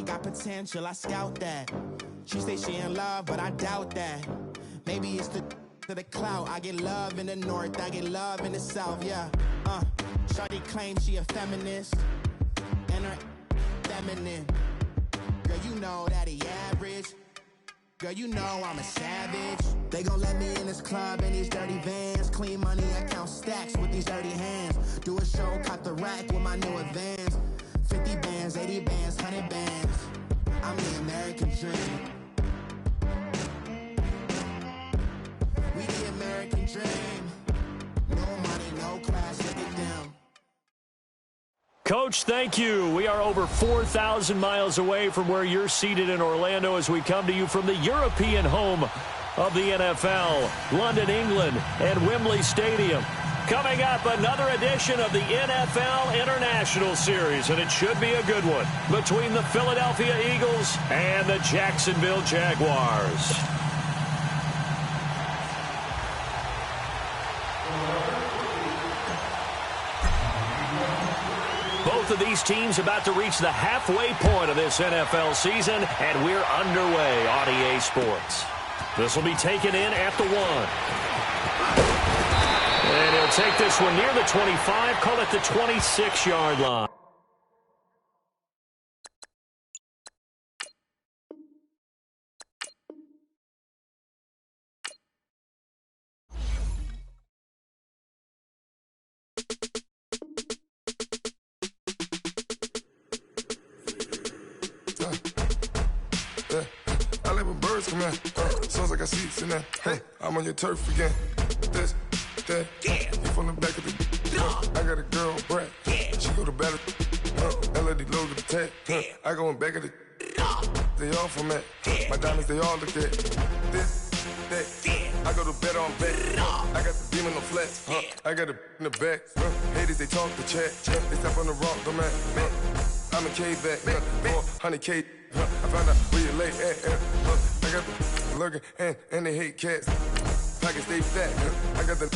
got potential, I scout that. She say she in love, but I doubt that. Maybe it's to the clout. I get love in the north, I get love in the south, yeah. Shawty claims she a feminist, and her feminine. Girl, you know that he average. Girl, you know I'm a savage. They gon' let me in this club in these dirty vans. Clean money, I count stacks with these dirty hands. Do a show, caught the rack with my new advance. 50 bands, 80 bands, 100 bands. I'm the American dream. We the American dream. No money, no class, look at them. Coach, thank you. We are over 4,000 miles away from where you're seated in Orlando as we come to you from the European home of the NFL, London, England, and Wembley Stadium. Coming up, another edition of the NFL International Series, and it should be a good one, between the Philadelphia Eagles and the Jacksonville Jaguars. Both of these teams about to reach the halfway point of this NFL season, and we're underway on EA Sports. This will be taken in at the 1. And he'll take this one near the 25, call it the 26-yard line. I like when birds come out. Sounds like I see it in that. Hey, I'm on your turf again. This, that. You from the back of the. I got a girl, Brad. She go to battle. LAD load the tag. I go in back of the. They all from that. My diamonds, they all look at. This, that. I go to bet on bet. I got the demon on flats. I got it in the back. Haters, they talk the chat. They step on the rock, the man. I'm a K-back. 400K. I found out where you lay at. I got the lurking and they hate cats. Pockets stay fat. I got the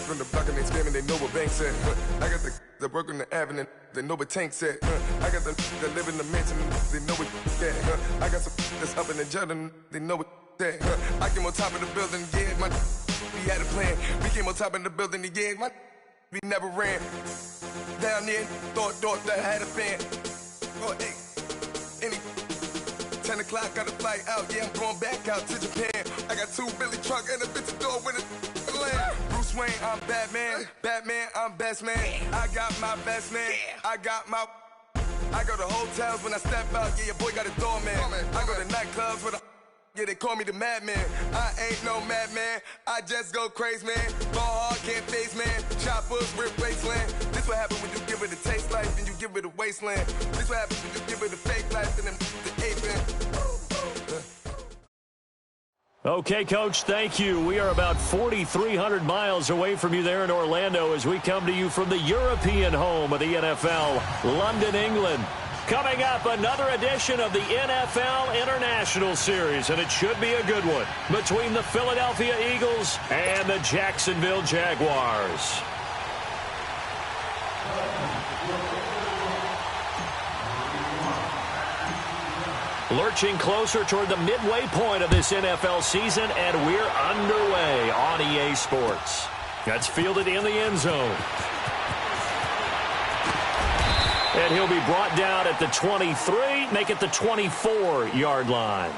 from the block and they scamming, they know what banks at. I got the work on the avenue, they know what tanks at. I got the that live in the mansion, they know what that. I got some that's up in the jungle, they know what that. I came on top of the building, yeah, my we had a plan. We came on top of the building, yeah, my we never ran. Down there, thought that I had a fan. Oh, hey, any 10 o'clock, got a flight out, yeah, I'm going back out to Japan. I got 2 Billy truck and a bitch door with a land. Bruce Wayne, I'm Batman. Batman, I'm best man. I got my best man. I got my. I go to hotels when I step out, yeah, your boy got a doorman. I go to nightclubs with a. Yeah, they call me the madman. I ain't no madman. I just go crazy, man. Ball hard, can't face, man. Choppers, rip wasteland. This what happen when you give it a taste life and you give it a wasteland. This what happens when you give it a fake life and then the ape man. Okay, Coach, thank you. We are about 4,300 miles away from you there in Orlando as we come to you from the European home of the NFL, London, England. Coming up, another edition of the NFL International Series, and it should be a good one, between the Philadelphia Eagles and the Jacksonville Jaguars. Lurching closer toward the midway point of this NFL season, and we're underway on EA Sports. That's fielded in the end zone. And he'll be brought down at the 23, make it the 24-yard line.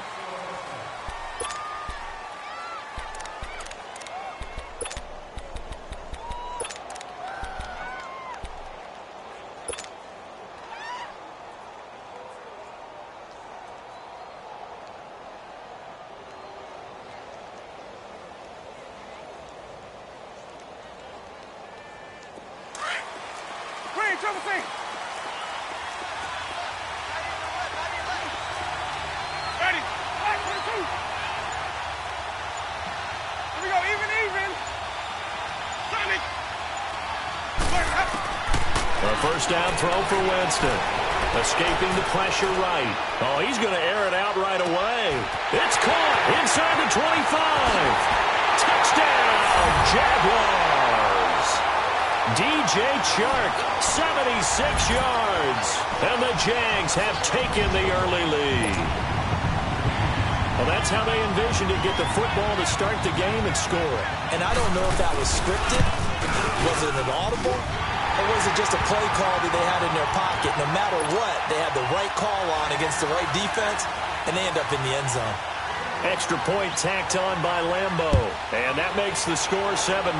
First down throw for Winston. Escaping the pressure right. Oh, he's going to air it out right away. It's caught inside the 25. Touchdown, Jaguars. DJ Chark, 76 yards. And the Jags have taken the early lead. Well, that's how they envisioned to get the football to start the game and score. And I don't know if that was scripted. Was it an audible? Or was it just a play call that they had in their pocket? No matter what, they had the right call on against the right defense, and they end up in the end zone. Extra point tacked on by Lambo. And that makes the score 7-0.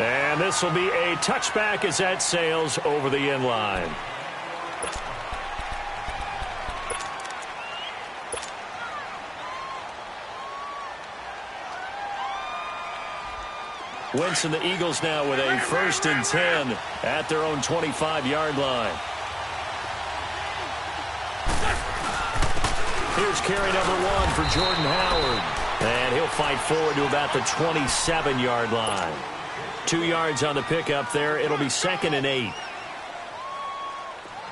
And this will be a touchback as that sails over the end line. Wentz and the Eagles now with a 1st and 10 at their own 25-yard line. Here's carry number 1 for Jordan Howard. And he'll fight forward to about the 27-yard line. 2 yards on the pickup there. It'll be 2nd and 8.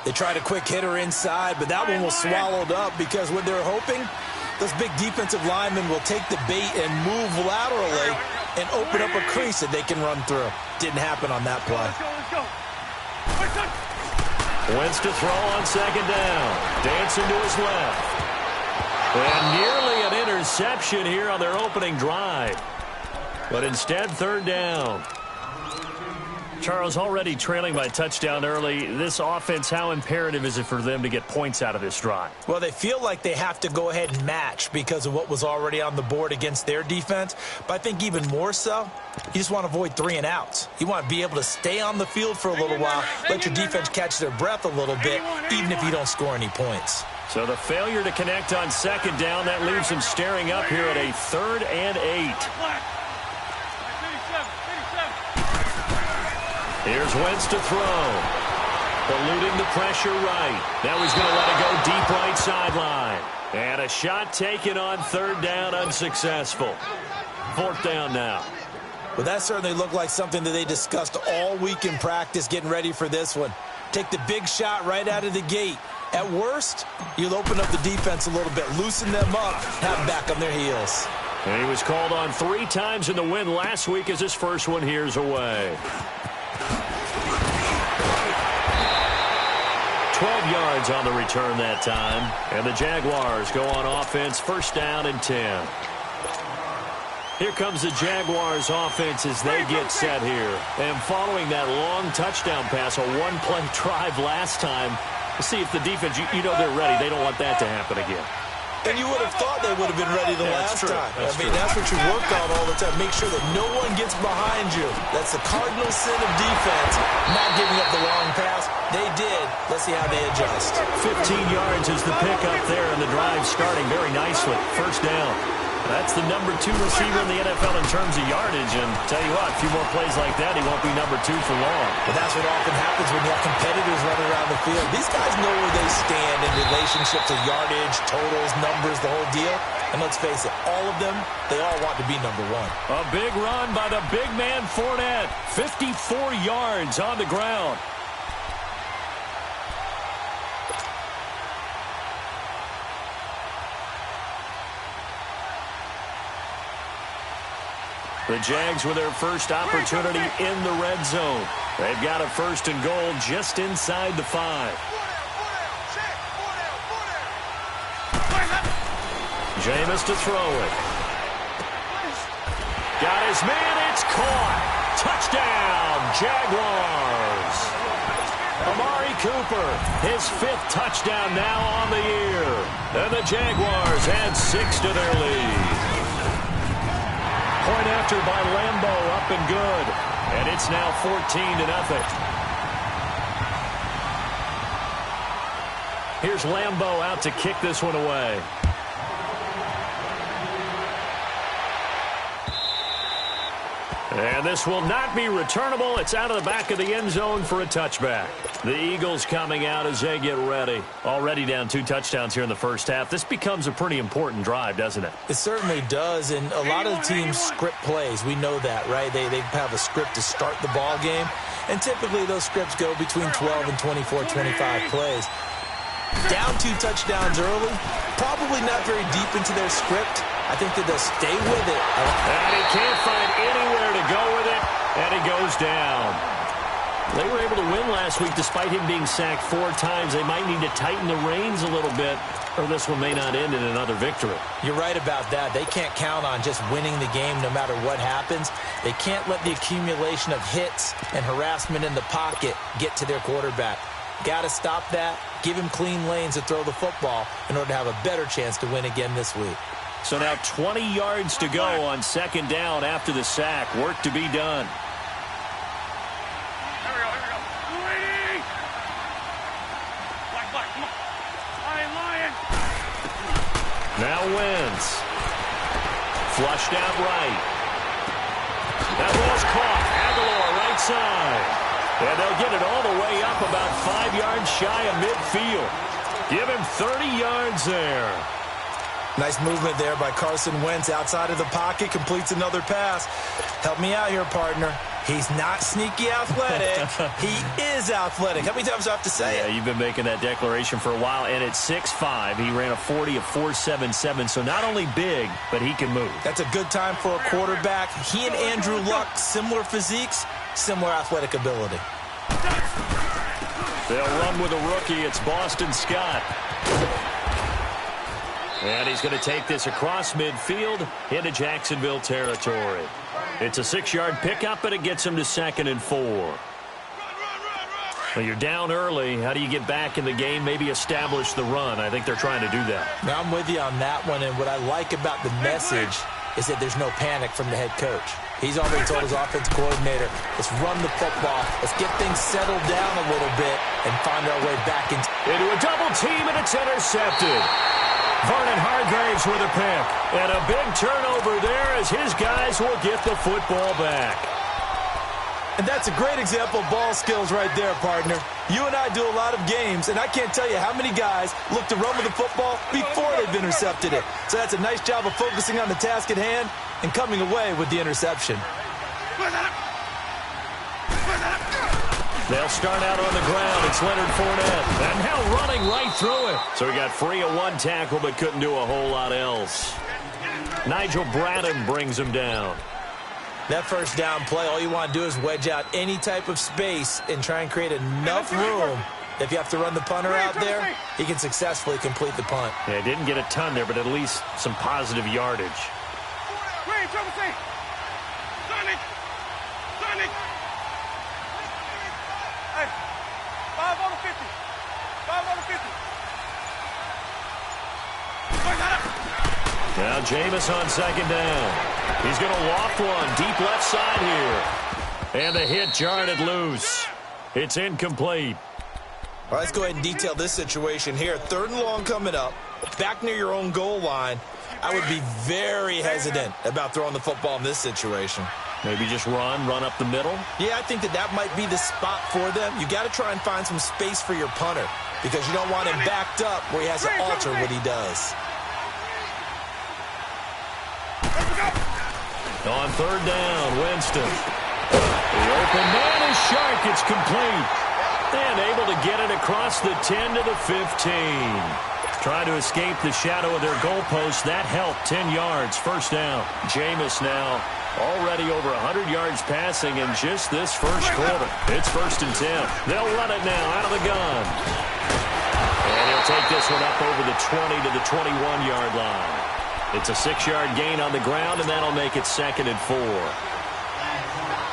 They tried a quick hitter inside, but that one was swallowed up because what they're hoping, those big defensive linemen will take the bait and move laterally and open up a crease that they can run through. Didn't happen on that play. Wentz to throw on 2nd down. Dancing to his left. And nearly an interception here on their opening drive. But instead, 3rd down. Charles, already trailing by touchdown early. This offense, how imperative is it for them to get points out of this drive? Well, they feel like they have to go ahead and match because of what was already on the board against their defense. But I think even more so, you just want to avoid 3 and outs. You want to be able to stay on the field for a little while, let your defense catch their breath a little bit, even if you don't score any points. So the failure to connect on 2nd down, that leaves them staring up here at a 3rd and 8. Here's Wentz to throw. Eluding the pressure right. Now he's going to let it go deep right sideline. And a shot taken on 3rd down, unsuccessful. 4th down now. Well, that certainly looked like something that they discussed all week in practice getting ready for this one. Take the big shot right out of the gate. At worst, you'll open up the defense a little bit, loosen them up, have them back on their heels. And he was called on 3 times in the win last week as his first one here's away. 12 yards on the return that time. And the Jaguars go on offense, 1st down and 10. Here comes the Jaguars offense as they get set here. And following that long touchdown pass, a 1-play drive last time, to see if the defense, you know they're ready. They don't want that to happen again. And you would have thought they would have been ready the last time. That's what you work on all the time. Make sure that no one gets behind you. That's the cardinal sin of defense, not giving up the long pass. They did. Let's see how they adjust. 15 yards is the pickup there, and the drive starting very nicely. 1st down. That's the number 2 receiver in the NFL in terms of yardage. And tell you what, a few more plays like that, he won't be number 2 for long. But that's what often happens when you have competitors running around the field. These guys know where they stand in relationship to yardage, totals, numbers, the whole deal. And let's face it, all of them, they all want to be number 1. A big run by the big man Fournette. 54 yards on the ground. The Jags with their first opportunity in the red zone. They've got a 1st and goal just inside the 5. Jameis to throw it. Got his man, it's caught. Touchdown, Jaguars. Amari Cooper, his 5th touchdown now on the year. And the Jaguars add 6 to their lead. Point after by Lambo, up and good. And it's now 14-0. Here's Lambo out to kick this one away. And this will not be returnable. It's out of the back of the end zone for a touchback. The Eagles coming out as they get ready. Already down 2 touchdowns here in the first half. This becomes a pretty important drive, doesn't it? It certainly does, and a lot of the teams script plays. We know that, right? They have a script to start the ball game, and typically those scripts go between 12 and 24, 25 plays. Down 2 touchdowns early, Probably not very deep into their script. I think that they'll stay with it. And he can't find anywhere to go with it, and he goes down. They were able to win last week despite him being sacked 4 times. They might need to tighten the reins a little bit, or this one may not end in another victory. You're right about that. They can't count on just winning the game no matter what happens. They can't let the accumulation of hits and harassment in the pocket get to their quarterback. Got to stop that, give him clean lanes to throw the football in order to have a better chance to win again this week. So now 20 yards to go on second down after the sack. Work to be done. Now wins. Flushed out right. That ball's caught. Aguilar right side. And they'll get it all the way up about 5 yards shy of midfield. Give him 30 yards there. Nice movement there by Carson Wentz outside of the pocket. Completes another pass. Help me out here, partner. He's not sneaky athletic. He is athletic. How many times do I have to say it? Yeah, you've been making that declaration for a while. And at 6'5", he ran a 40 of 4.77. So not only big, but he can move. That's a good time for a quarterback. He and Andrew Luck, similar physiques, similar athletic ability. They'll run with a rookie. It's Boston Scott. And he's going to take this across midfield into Jacksonville territory. It's a 6-yard pickup, and it gets him to 2nd and 4. Well, you're down early. How do you get back in the game, maybe establish the run? I think they're trying to do that. Now, I'm with you on that one, and what I like about the message is that there's no panic from the head coach. He's already told his offensive coordinator, let's run the football, let's get things settled down a little bit and find our way back into a double team, and it's intercepted. Vernon Hargraves with a pick. And a big turnover there as his guys will get the football back. And that's a great example of ball skills right there, partner. You and I do a lot of games, and I can't tell you how many guys look to run with the football before they've intercepted it. So that's a nice job of focusing on the task at hand and coming away with the interception. They'll start out on the ground. It's Leonard Fournette. And now running right through it. So he got free of 1 tackle but couldn't do a whole lot else. Nigel Bradham brings him down. That first down play, all you want to do is wedge out any type of space and try and create enough room. If you have to run the punter out there, he can successfully complete the punt. Yeah, didn't get a ton there, but at least some positive yardage. Now Jameis on second down. He's going to loft one deep left side here. And the hit jarred it loose. It's incomplete. All right, let's go ahead and detail this situation here. 3rd and long coming up. Back near your own goal line. I would be very hesitant about throwing the football in this situation. Maybe just run up the middle? Yeah, I think that might be the spot for them. You got to try and find some space for your punter because you don't want him backed up where he has to alter what he does. On 3rd down, Winston. The open man is Shark. It's complete. And able to get it across the 10 to the 15. Trying to escape the shadow of their goalpost. That helped. 10 yards. First down. Jameis now already over 100 yards passing in just this first quarter. It's 1st and 10. They'll run it now out of the gun. And he'll take this one up over the 20 to the 21-yard line. It's a 6-yard gain on the ground, and that'll make it 2nd and 4.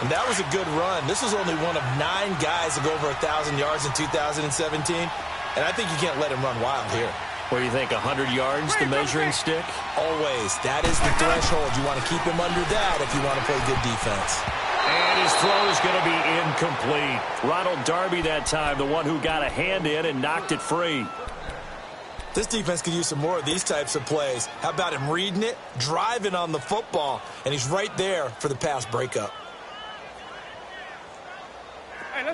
And that was a good run. This was only one of 9 guys to go over 1,000 yards in 2017. And I think you can't let him run wild here. What do you think, 100 yards, the measuring stick? Always. That is the threshold. You want to keep him under that if you want to play good defense. And his throw is going to be incomplete. Ronald Darby that time, the one who got a hand in and knocked it free. This defense could use some more of these types of plays. How about him reading it, driving on the football, and he's right there for the pass breakup.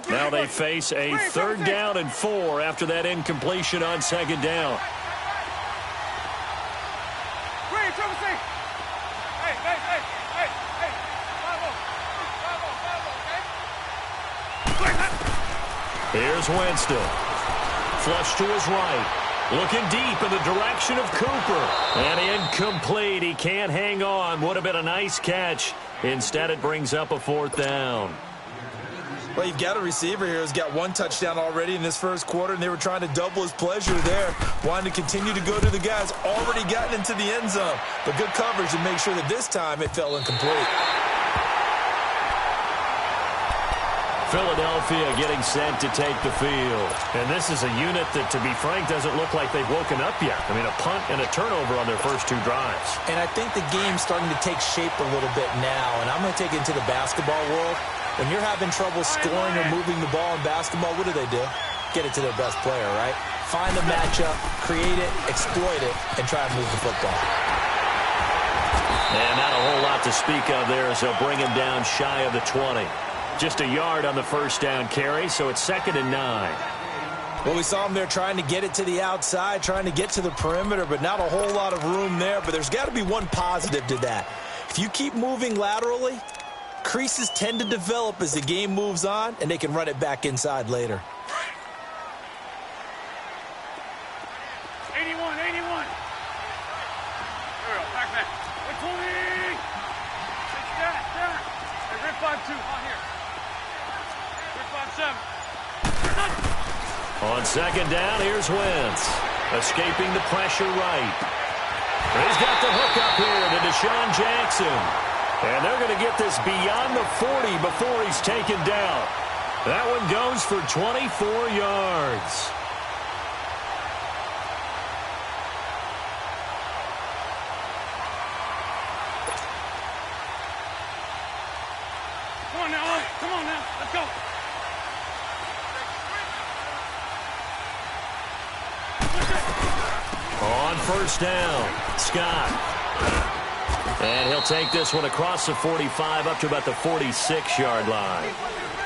Now they face a 3rd down and 4 after that incompletion on 2nd down. Here's Winston. Flush to his right. Looking deep in the direction of Cooper. And incomplete. He can't hang on. Would have been a nice catch. Instead, it brings up a 4th down. Well, you've got a receiver here who's got 1 touchdown already in this first quarter, and they were trying to double his pleasure there, wanting to continue to go to the guys already gotten into the end zone. But good coverage to make sure that this time it fell incomplete. Philadelphia getting set to take the field. And this is a unit that, to be frank, doesn't look like they've woken up yet. I mean, a punt and a turnover on their first 2 drives. And I think the game's starting to take shape a little bit now, and I'm going to take it into the basketball world. When you're having trouble scoring or moving the ball in basketball, what do? Get it to their best player, right? Find a matchup, create it, exploit it, and try and move the football. And not a whole lot to speak of there as they'll bring him down shy of the 20. Just a yard on the first down carry, so it's 2nd and 9. Well, we saw him there trying to get it to the outside, trying to get to the perimeter, but not a whole lot of room there. But there's got to be one positive to that. If you keep moving laterally, creases tend to develop as the game moves on, and they can run it back inside later. 81. There we go. Back. 120. Down. Hey, rip 5-2. On here. Rip 5-7. On 2nd down, here's Wentz. Escaping the pressure right. He's got the hook up here to Deshaun Jackson. And they're going to get this beyond the 40 before he's taken down. That one goes for 24 yards. Come on now. Let's go. On 1st down, Scott. And he'll take this one across the 45 up to about the 46-yard line.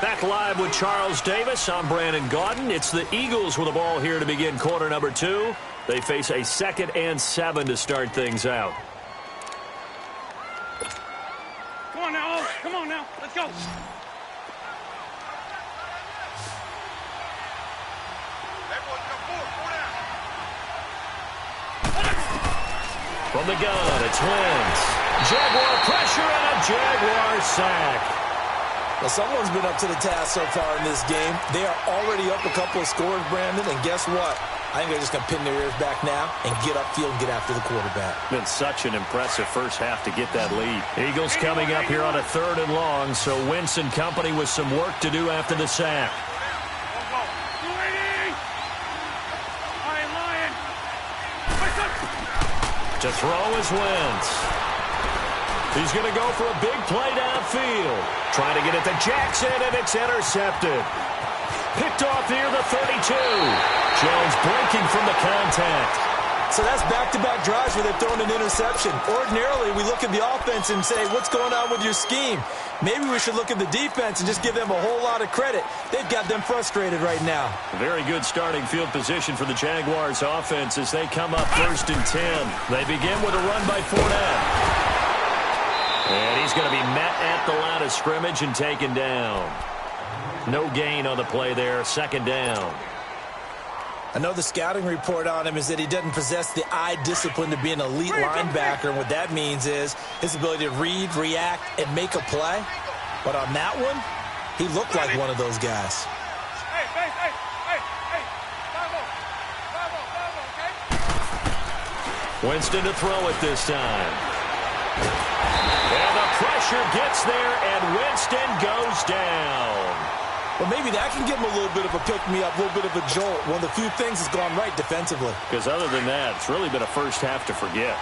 Back live with Charles Davis. I'm Brandon Gaudin. It's the Eagles with the ball here to begin quarter number 2. They face a 2nd and 7 to start things out. Come on now. Come on now. Let's go. From the gun, it's Wentz. Jaguar pressure and a Jaguar sack. Well, someone's been up to the task so far in this game. They are already up a couple of scores, Brandon, and guess what? I think they're just going to pin their ears back now and get upfield and get after the quarterback. Been such an impressive first half to get that lead. Eagles coming up here on a 3rd and long, so Wentz and company with some work to do after the sack. To throw is Wentz. He's going to go for a big play downfield. Trying to get it to Jackson, and it's intercepted. Picked off near the 32. Jones breaking from the contact. So that's back-to-back drives where they've thrown an interception. Ordinarily, we look at the offense and say, what's going on with your scheme? Maybe we should look at the defense and just give them a whole lot of credit. They've got them frustrated right now. Very good starting field position for the Jaguars offense as they come up 1st and 10. They begin with a run by Fournette. And he's going to be met at the line of scrimmage and taken down. No gain on the play there, 2nd down. I know the scouting report on him is that he doesn't possess the eye discipline to be an elite linebacker. And what that means is his ability to read, react, and make a play. But on that one, he looked like one of those guys. Winston to throw it this time. And the pressure gets there, and Winston goes down. Well, maybe that can give him a little bit of a pick-me-up, a little bit of a jolt. One of the few things that's gone right defensively. Because other than that, it's really been a first half to forget.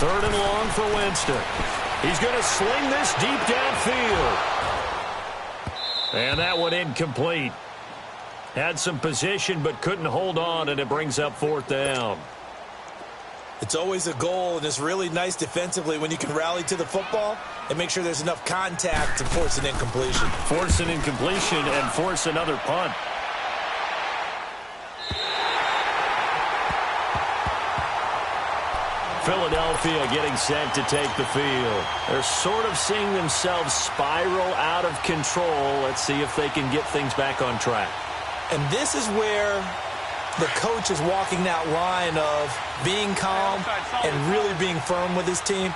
Third and long for Winston. He's going to sling this deep downfield. And that one incomplete. Had some position but couldn't hold on, and it brings up 4th down. It's always a goal, and it's really nice defensively when you can rally to the football and make sure there's enough contact to force an incompletion. Force an incompletion and force another punt. Philadelphia getting set to take the field. They're sort of seeing themselves spiral out of control. Let's see if they can get things back on track. And this is where the coach is walking that line of being calm and really being firm with his team.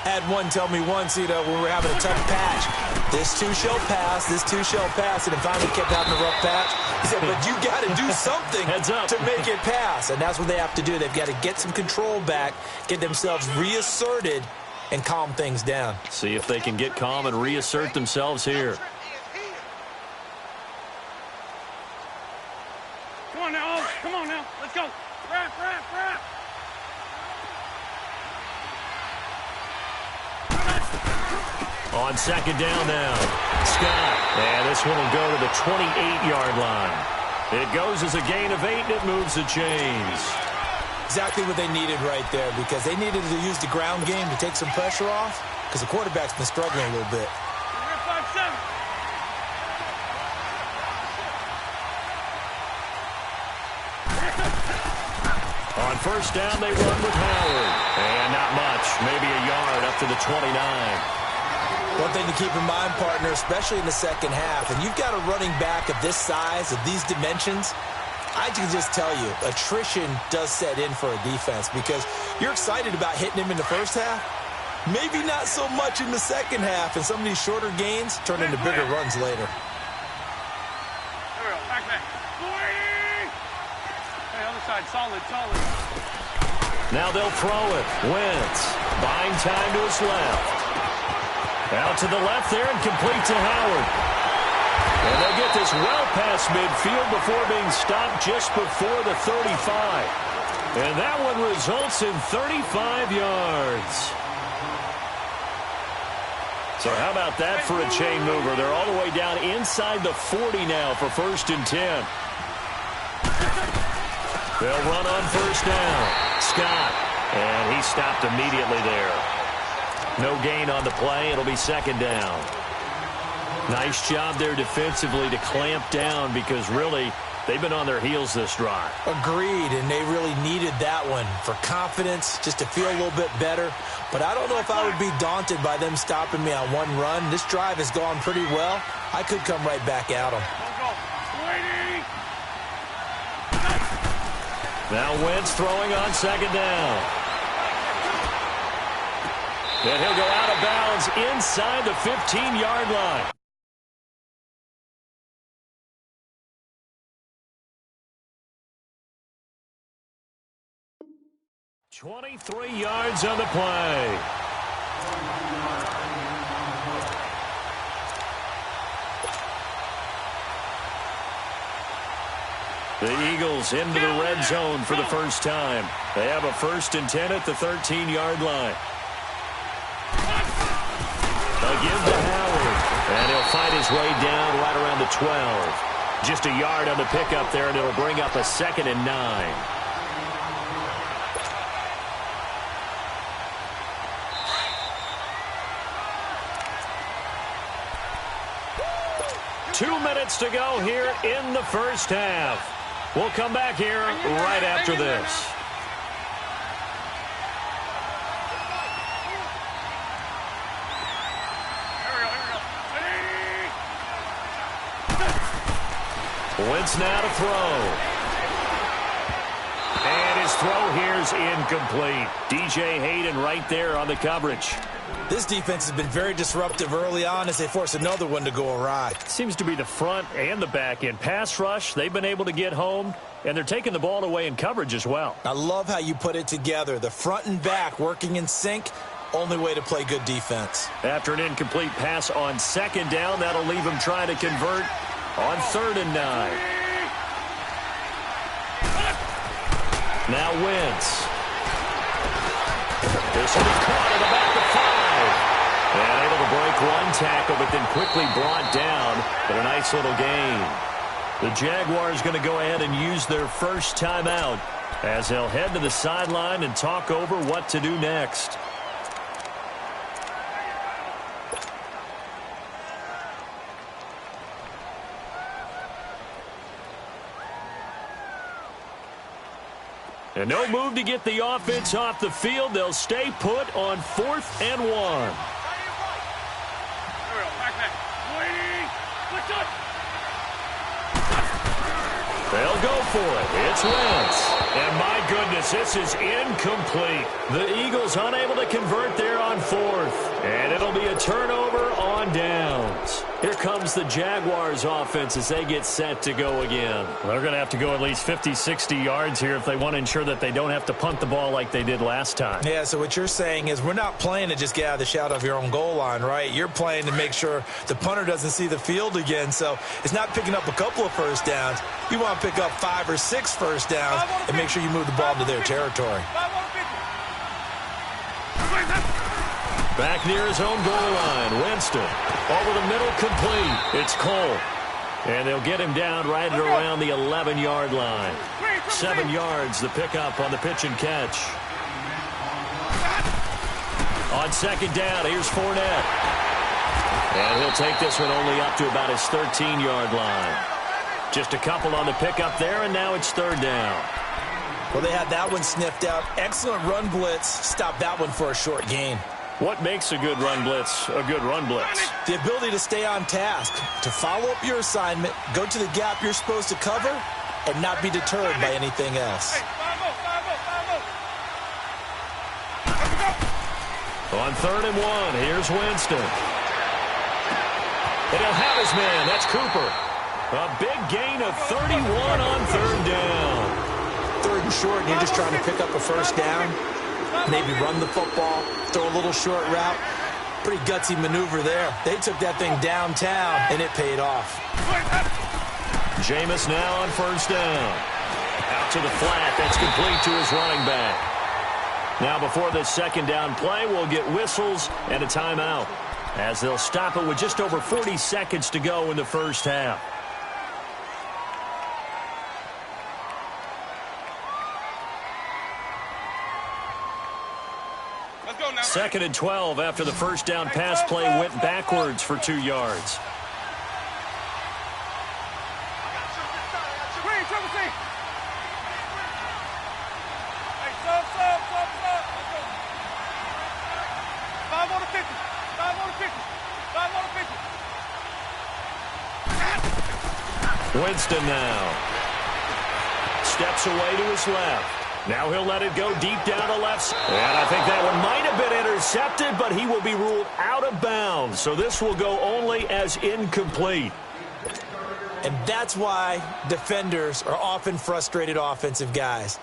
Had one tell me once, when we were having a tough patch, this too shall pass, this too shall pass, and then finally kept having a rough patch. He said, but you got to do something to make it pass, and that's what they have to do. They've got to get some control back, get themselves reasserted, and calm things down. See if they can get calm and reassert themselves here. Come on now, come on now, let's go. Wrap. On second down now, Scott. And this one will go to the 28-yard line. It goes as a gain of 8, and it moves the chains. Exactly what they needed right there, because they needed to use the ground game to take some pressure off, because the quarterback's been struggling a little bit. On first down, they run with Howard. And not much, maybe a yard up to the 29. One thing to keep in mind, partner, especially in the second half, and you've got a running back of this size, of these dimensions, I can just tell you, attrition does set in for a defense, because you're excited about hitting him in the first half, maybe not so much in the second half, and some of these shorter gains turn into bigger runs later. There we go, back. Hey, other side, solid. Now they'll throw it. Wentz buying time to his left. Out to the left there and complete to Howard. And they'll get this well past midfield before being stopped just before the 35. And that one results in 35 yards. So how about that for a chain mover? They're all the way down inside the 40 now for 1st and 10. They'll run on first down. Scott. And he stopped immediately there. No gain on the play. It'll be second down. Nice job there defensively to clamp down, because really they've been on their heels this drive. Agreed, and they really needed that one for confidence, just to feel a little bit better. But I don't know if I would be daunted by them stopping me on one run. This drive has gone pretty well. I could come right back at them. Now Wentz throwing on second down. And he'll go out of bounds inside the 15-yard line. "23 yards on the play. The Eagles into the red zone for the first time. They have a 1st and 10 at the 13-yard line. Again to Howard. And he'll find his way down right around the 12. Just a yard on the pickup there, and it'll bring up a 2nd and 9. Two minutes to go here in the first half. We'll come back here right after this. Wentz now to throw. And his throw here's incomplete. DJ Hayden right there on the coverage. This defense has been very disruptive early on as they force another one to go awry. Seems to be the front and the back end. Pass rush, they've been able to get home, and they're taking the ball away in coverage as well. I love how you put it together. The front and back working in sync, only way to play good defense. After an incomplete pass on second down, that'll leave him trying to convert on 3rd and 9. Now Wentz. This one is caught in the back of 5. And able to break one tackle, but then quickly brought down. But a nice little gain. The Jaguars going to go ahead and use their first timeout as they'll head to the sideline and talk over what to do next. And no move to get the offense off the field. They'll stay put on 4th and 1. They'll go for it. It's Wentz. And my goodness, this is incomplete. The Eagles unable to convert there on 4th. And it'll be a turnover on downs. Here comes the Jaguars offense as they get set to go again. They're going to have to go at least 50, 60 yards here if they want to ensure that they don't have to punt the ball like they did last time. Yeah, so what you're saying is we're not playing to just get out of the shadow of your own goal line, right? You're playing to make sure the punter doesn't see the field again. So it's not picking up a couple of first downs. You want to pick up 5 or 6 first downs and make sure you move the ball into their territory. Back near his own goal line, Winston. Over the middle, complete. It's Cole. And they'll get him down right at around the 11-yard line. 7 yards, the pickup on the pitch and catch. On 2nd down, here's Fournette. And he'll take this one only up to about his 13-yard line. Just a couple on the pickup there, and now it's 3rd down. Well, they had that one sniffed out. Excellent run blitz. Stop that one for a short gain. What makes a good run blitz a good run blitz? The ability to stay on task, to follow up your assignment, go to the gap you're supposed to cover, and not be deterred by anything else. On 3rd and 1, here's Winston. And he'll have his man. That's Cooper. A big gain of 31 on 3rd down. 3rd and short, and you're just trying to pick up a first down. Maybe run the football, throw a little short route. Pretty gutsy maneuver there. They took that thing downtown, and it paid off. Jameis now on 1st down. Out to the flat. That's complete to his running back. Now before this 2nd down play, we'll get whistles and a timeout, as they'll stop it with just over 40 seconds to go in the first half. Let's go now. 2nd and 12 after the first down pass play went backwards for 2 yards. Winston now steps away to his left. Now he'll let it go deep down the left. And I think that one might have been intercepted, but he will be ruled out of bounds. So this will go only as incomplete. And that's why defenders are often frustrated offensive guys.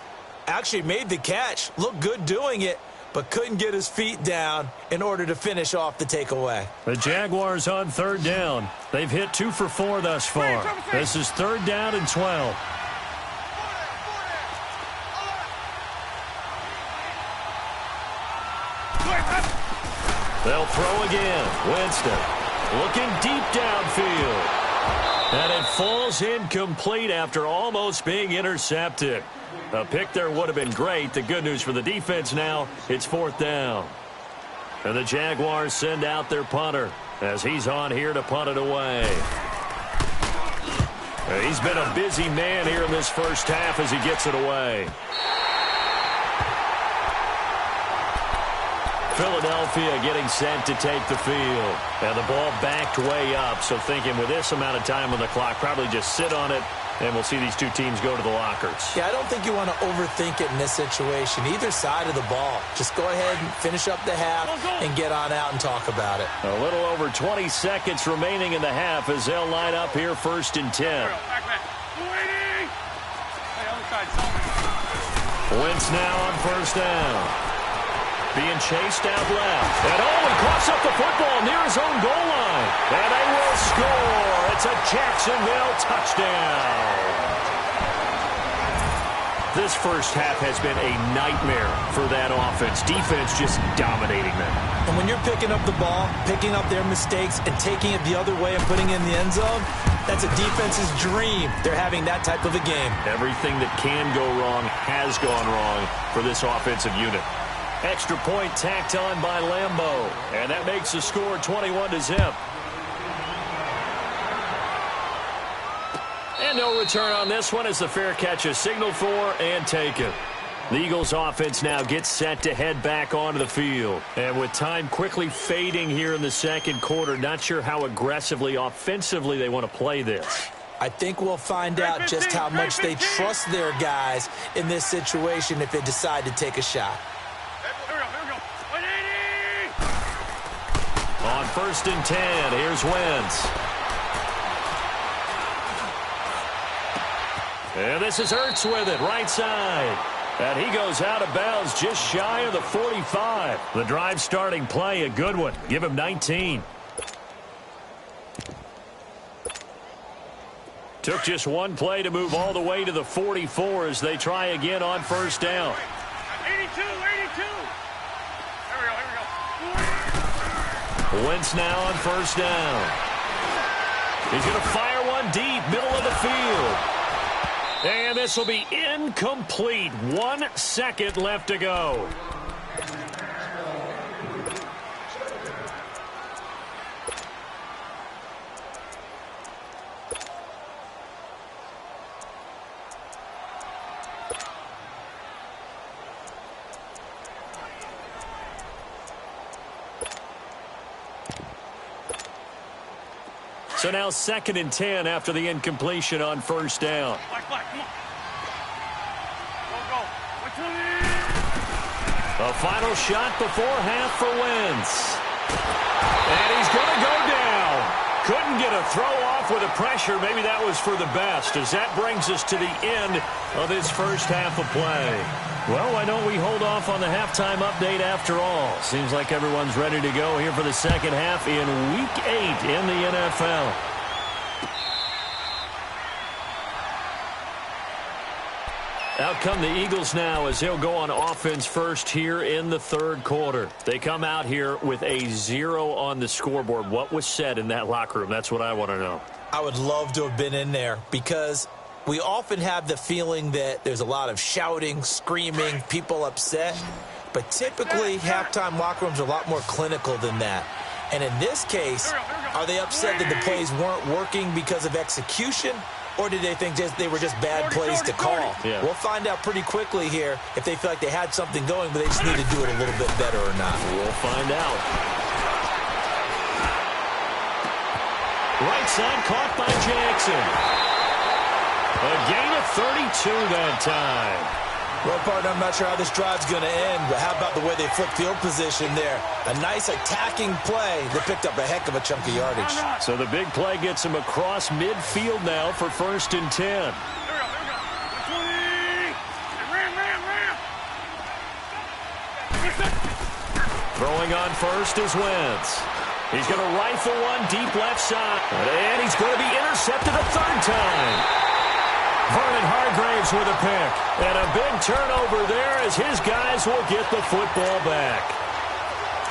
Actually made the catch, looked good doing it, but couldn't get his feet down in order to finish off the takeaway. The Jaguars on 3rd down. They've hit 2 for 4 thus far. This is 3rd down and 12. They'll throw again. Winston looking deep downfield. And it falls incomplete after almost being intercepted. A pick there would have been great. The good news for the defense now, it's 4th down. And the Jaguars send out their punter as he's on here to punt it away. He's been a busy man here in this first half as he gets it away. Philadelphia getting set to take the field. And the ball backed way up, so thinking with this amount of time on the clock, probably just sit on it, and we'll see these two teams go to the lockers. Yeah, I don't think you want to overthink it in this situation. Either side of the ball. Just go ahead and finish up the half and get on out and talk about it. A little over 20 seconds remaining in the half as they'll line up here 1st and 10. Wentz now on 1st down. Being chased out left. And he coughs up the football near his own goal line. And they will score. It's a Jacksonville touchdown. This first half has been a nightmare for that offense. Defense just dominating them. And when you're picking up the ball, picking up their mistakes, and taking it the other way and putting it in the end zone, that's a defense's dream. They're having that type of a game. Everything that can go wrong has gone wrong for this offensive unit. Extra point tacked on by Lambeau. And that makes the score 21-0. And no return on this one as the fair catch is signaled for and taken. The Eagles offense now gets set to head back onto the field. And with time quickly fading here in the second quarter, not sure how aggressively, offensively they want to play this. I think we'll find out just how much they trust their guys in this situation if they decide to take a shot. On 1st and 10, here's Wentz. And this is Hurts with it, right side. And he goes out of bounds just shy of the 45. The drive starting play, a good one. Give him 19. Took just one play to move all the way to the 44 as they try again on 1st down. 82. Here we go. Wentz now on 1st down. He's going to fire one deep, middle of the field. And this will be incomplete. 1 second left to go. So now 2nd and 10 after the incompletion on 1st down. Black, come on. Go. A final shot before half for Wentz. And he's going to go down. Couldn't get a throw off with the pressure. Maybe that was for the best, as that brings us to the end of this first half of play. Well, why don't we hold off on the halftime update after all? Seems like everyone's ready to go here for the second half in Week 8 in the NFL. Out come the Eagles now as they'll go on offense first here in the third quarter. They come out here with a 0 on the scoreboard. What was said in that locker room? That's what I want to know. I would love to have been in there because we often have the feeling that there's a lot of shouting, screaming, people upset. But typically, halftime locker rooms are a lot more clinical than that. And in this case, are they upset that the plays weren't working because of execution? Or did they think they were just bad plays to call? Yeah. We'll find out pretty quickly here if they feel like they had something going, but they just need to do it a little bit better or not. We'll find out. Right side caught by Jackson. A gain of 32 that time. Well, partner, I'm not sure how this drive's going to end, but how about the way they flipped field position there? A nice attacking play that picked up a heck of a chunk of yardage. So the big play gets him across midfield now for 1st and 10. Here we go. Throwing on first is Wentz. He's going to rifle one deep left side. And he's going to be intercepted a third time. Vernon Hargraves with a pick. And a big turnover there as his guys will get the football back.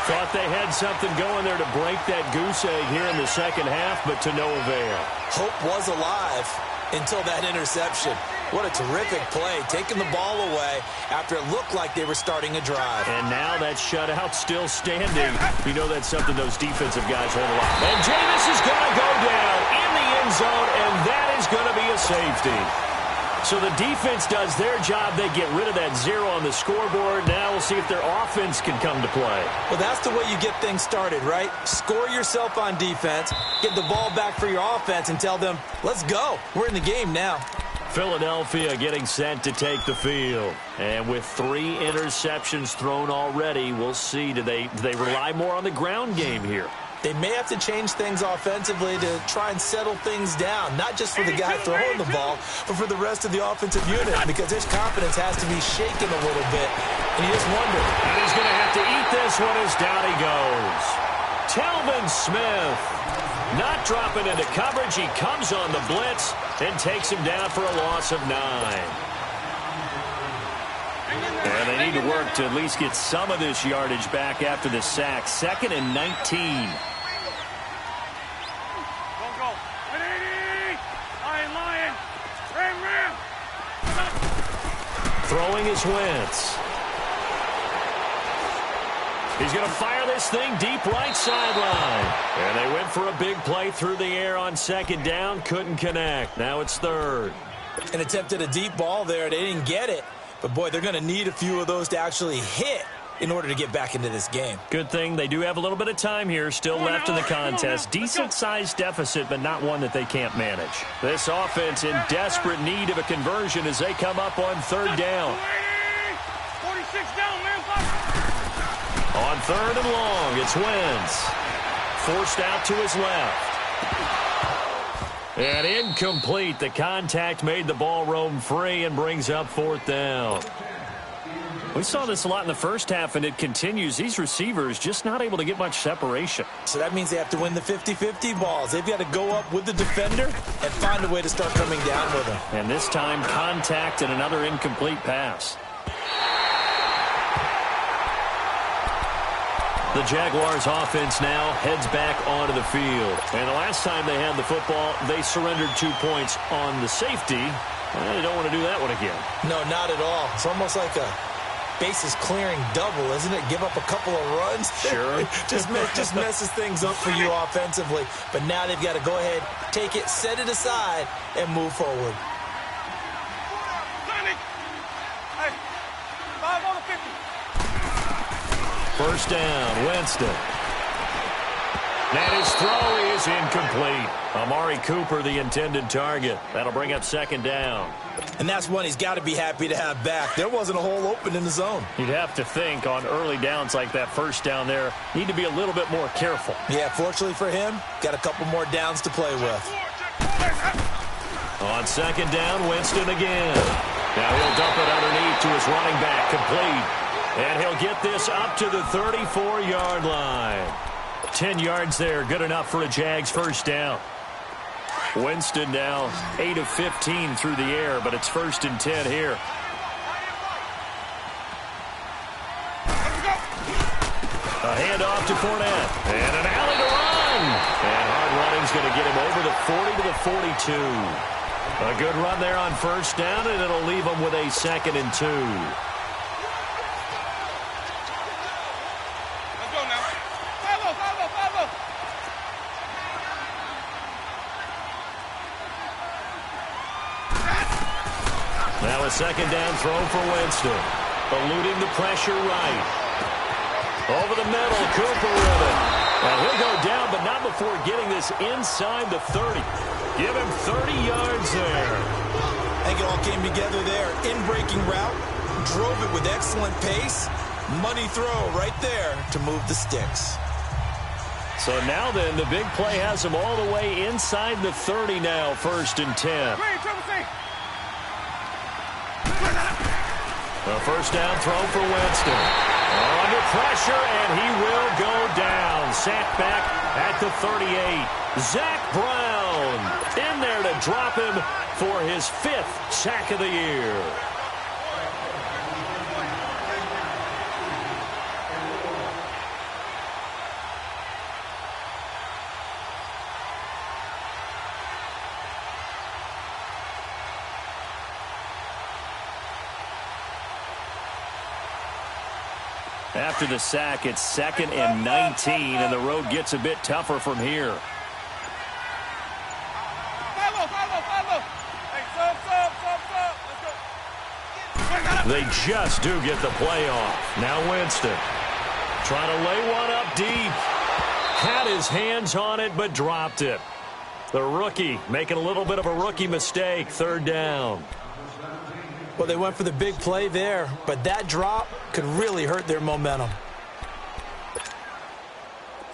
Thought they had something going there to break that goose egg here in the second half, but to no avail. Hope was alive until that interception. What a terrific play, taking the ball away after it looked like they were starting a drive. And now that shutout still standing. You know that's something those defensive guys hold a lot. And Jameis is going to go down in the end zone, and that is going to be a safety. So the defense does their job. They get rid of that 0 on the scoreboard. Now we'll see if their offense can come to play. Well, that's the way you get things started, right? Score yourself on defense, get the ball back for your offense, and tell them, let's go. We're in the game now. Philadelphia getting set to take the field. And with 3 interceptions thrown already, we'll see. Do they rely more on the ground game here? They may have to change things offensively to try and settle things down, not just for the guy throwing the ball, but for the rest of the offensive unit, because his confidence has to be shaken a little bit, and you just wonder. And he's going to have to eat this one as down he goes. Telvin Smith not dropping into coverage. He comes on the blitz and takes him down for a loss of 9. And they need to work to at least get some of this yardage back after the sack. 2nd and 19. Go. 180. Lion. Ram. Throwing is Wentz. He's going to fire this thing deep right sideline. And they went for a big play through the air on 2nd down. Couldn't connect. Now it's 3rd. And attempted a deep ball there. They didn't get it. But, boy, they're going to need a few of those to actually hit in order to get back into this game. Good thing they do have a little bit of time here still left in the contest. Decent-sized deficit, but not one that they can't manage. This offense in desperate need of a conversion as they come up on third down. 46 down, man. On third and long, it's Wentz. Forced out to his left. And incomplete. The contact made the ball roam free and brings up fourth down. We saw this a lot in the first half, and it continues. These receivers just not able to get much separation. So that means they have to win the 50-50 balls. They've got to go up with the defender and find a way to start coming down with them. And this time, contact and another incomplete pass. The Jaguars offense now heads back onto the field. And the last time they had the football, they surrendered 2 points on the safety. Well, they don't want to do that one again. No, not at all. It's almost like a bases clearing double, isn't it? Give up a couple of runs. Sure. just messes things up for you offensively. But now they've got to go ahead, take it, set it aside, and move forward. Hey, 5 on the 50. First down, Winston. And his throw is incomplete. Amari Cooper, the intended target. That'll bring up second down. And that's one he's got to be happy to have back. There wasn't a hole open in the zone. You'd have to think on early downs like that first down there, need to be a little bit more careful. Yeah, fortunately for him, got a couple more downs to play with. On second down, Winston again. Now he'll dump it underneath to his running back, complete. And he'll get this up to the 34-yard line. 10 yards there, good enough for a Jags first down. Winston now 8 of 15 through the air, but it's 1st and 10 here. A handoff to Fournette. And an alley to run. And hard running's going to get him over the 40 to the 42. A good run there on first down, and it'll leave him with a 2nd and 2. Now a second down throw for Winston. Eluding the pressure right. Over the middle, Cooper with it. And he'll go down, but not before getting this inside the 30. Give him 30 yards there. I think it all came together there. In-breaking route, drove it with excellent pace. Money throw right there to move the sticks. So now then, the big play has him all the way inside the 30 now, 1st and 10. A first down throw for Winston. Under pressure, and he will go down. Sacked back at the 38. Zach Brown in there to drop him for his 5th sack of the year. After the sack, it's 2nd and 19, and the road gets a bit tougher from here. They just do get the play off. Now Winston trying to lay one up deep. Had his hands on it, but dropped it. The rookie making a little bit of a rookie mistake. 3rd down. Well, they went for the big play there, but that drop could really hurt their momentum.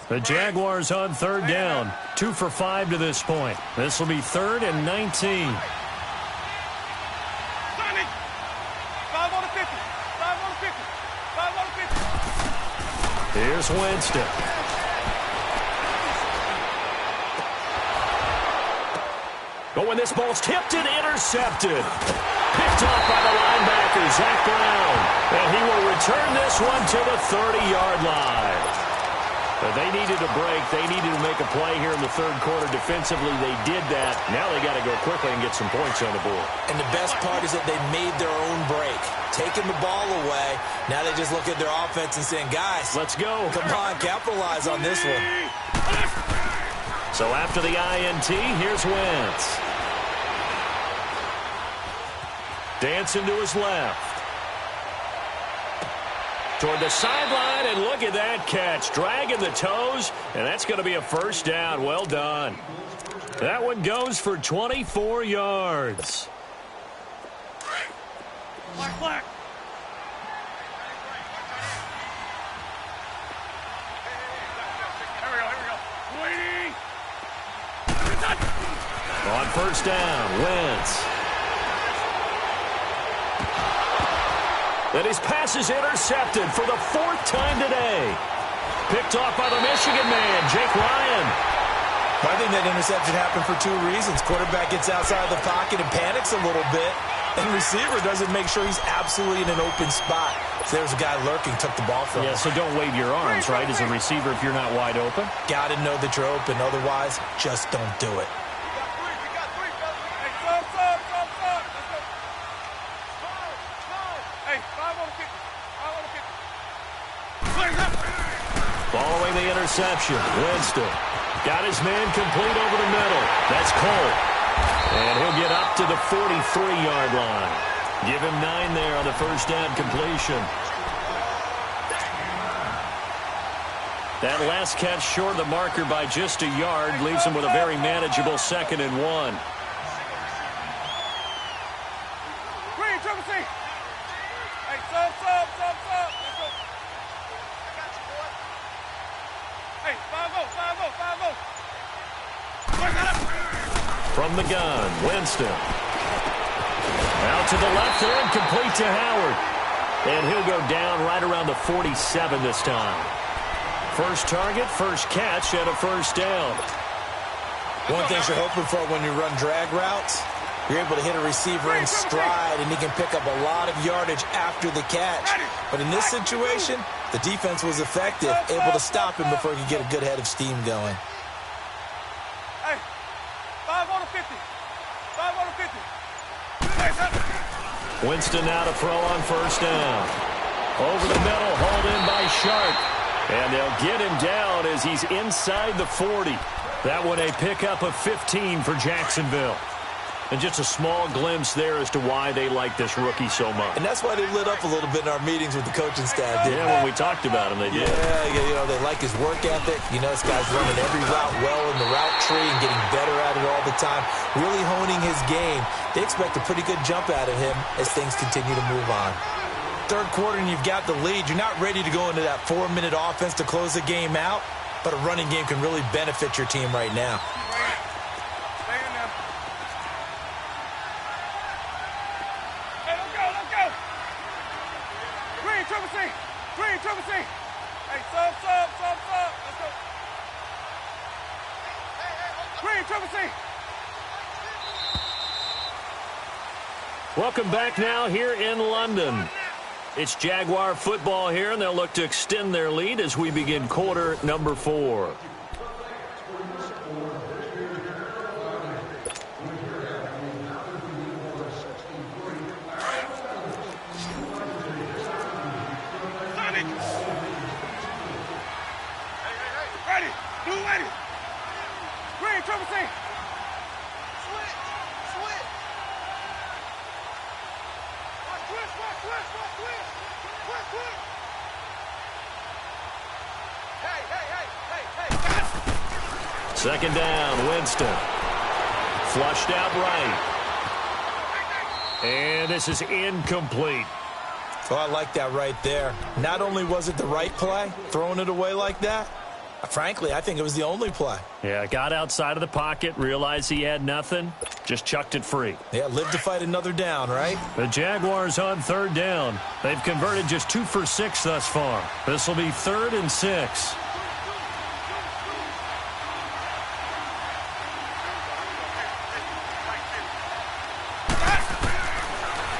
The Jaguars on 3rd down. 2 for 5 to this point. This will be 3rd and 19. 5 on the 50. 5 on the 50. 5 on the 50. Here's Winston. But when this ball's tipped and intercepted. Picked off by the linebacker, Zach Brown. And he will return this one to the 30-yard line. But they needed a break. They needed to make a play here in the 3rd quarter. Defensively, they did that. Now they got to go quickly and get some points on the board. And the best part is that they made their own break. Taking the ball away. Now they just look at their offense and saying, guys, let's go. Come on, capitalize on this one. So after the INT, here's Wentz. Dancing to his left. Toward the sideline, and look at that catch. Dragging the toes, and that's going to be a first down. Well done. That one goes for 24 yards. Black. Here we go. Waiting. On first down, Wentz. And his pass is intercepted for the 4th time today. Picked off by the Michigan man, Jake Ryan. I think that interception happened for 2 reasons. Quarterback gets outside of the pocket and panics a little bit. And receiver doesn't make sure he's absolutely in an open spot. So there's a guy lurking, took the ball from him. Yeah, so don't wave your arms, right, as a receiver if you're not wide open. Got to know that you're open. Otherwise, just don't do it. You got three, fellas. Hey, sub. Let's go. Hey, 5 on the 50. 5 on the 50. Ball away the interception. Winston got his man complete over the middle. That's Cole. And he'll get up to the 43-yard line. Give him 9 there on the first down completion. That last catch short of the marker by just a yard leaves him with a very manageable 2nd and 1. Green, triple C. Hey, sub. Let's go. I got you, boy. Hey, 5-0. From the gun, Winston. Out to the left there and complete to Howard. And he'll go down right around the 47 this time. First target, first catch, and a first down. One thing you're hoping for when you run drag routes, you're able to hit a receiver in stride, and he can pick up a lot of yardage after the catch. But in this situation, the defense was effective, able to stop him before he could get a good head of steam going. Hey, 5 on the 50. 5 on the 50. Winston now to throw on first down. Over the middle, hauled in by Sharp. And they'll get him down as he's inside the 40. That one a pickup of 15 for Jacksonville. And just a small glimpse there as to why they like this rookie so much. And that's why they lit up a little bit in our meetings with the coaching staff, didn't they? When we talked about him, they did. Yeah, they like his work ethic. You know, this guy's running every route well in the route tree and getting better at it all the time, really honing his game. They expect a pretty good jump out of him as things continue to move on. Third quarter and you've got the lead. You're not ready to go into that 4-minute offense to close the game out, but a running game can really benefit your team right now. Triple C. Hey, sub. Let's go. Green, triple C. Welcome back now here in London. It's Jaguar football here, and they'll look to extend their lead as we begin quarter number 4. Second down, Winston. Flushed out right. And this is incomplete. Oh, I like that right there. Not only was it the right play, throwing it away like that, frankly, I think it was the only play. Yeah, got outside of the pocket, realized he had nothing, just chucked it free. Yeah, live to fight another down, right? The Jaguars on third down. They've converted just 2 for 6 thus far. This will be 3rd and 6.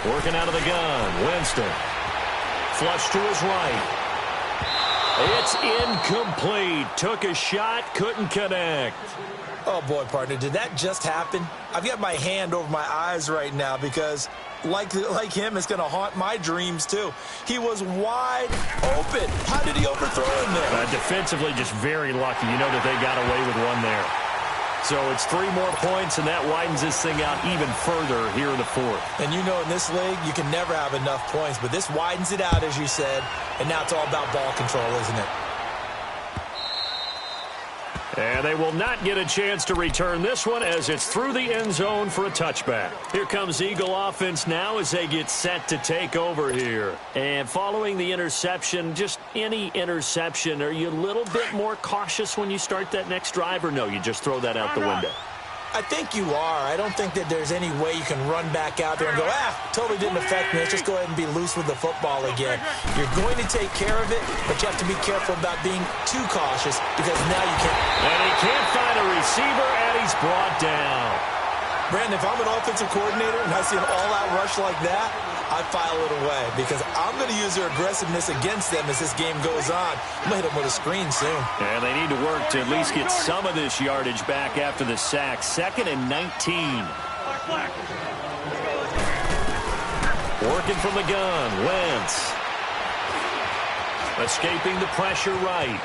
Working out of the gun, Winston. Flush to his right. It's incomplete. Took a shot, couldn't connect. Oh, boy, partner, did that just happen? I've got my hand over my eyes right now because, like him, it's going to haunt my dreams, too. He was wide open. How did he overthrow him there? Defensively, just very lucky. You know that they got away with one there. So it's 3 more points, and that widens this thing out even further here in the fourth. And you know in this league, you can never have enough points, but this widens it out, as you said, and now it's all about ball control, isn't it? And they will not get a chance to return this one as it's through the end zone for a touchback. Here comes Eagle offense now as they get set to take over here. And following the interception, just any interception, are you a little bit more cautious when you start that next drive, or no, you just throw that out the window? I think you are. I don't think that there's any way you can run back out there and go, totally didn't affect me. Let's just go ahead and be loose with the football again. You're going to take care of it, but you have to be careful about being too cautious because now you can't. And he can't find a receiver, and he's brought down. Brandon, if I'm an offensive coordinator and I see an all-out rush like that, I file it away because I'm going to use their aggressiveness against them as this game goes on. I'm going to hit them with a screen soon. And they need to work to at least get some of this yardage back after the sack. 2nd and 19. Working from the gun, Wentz. Escaping the pressure right.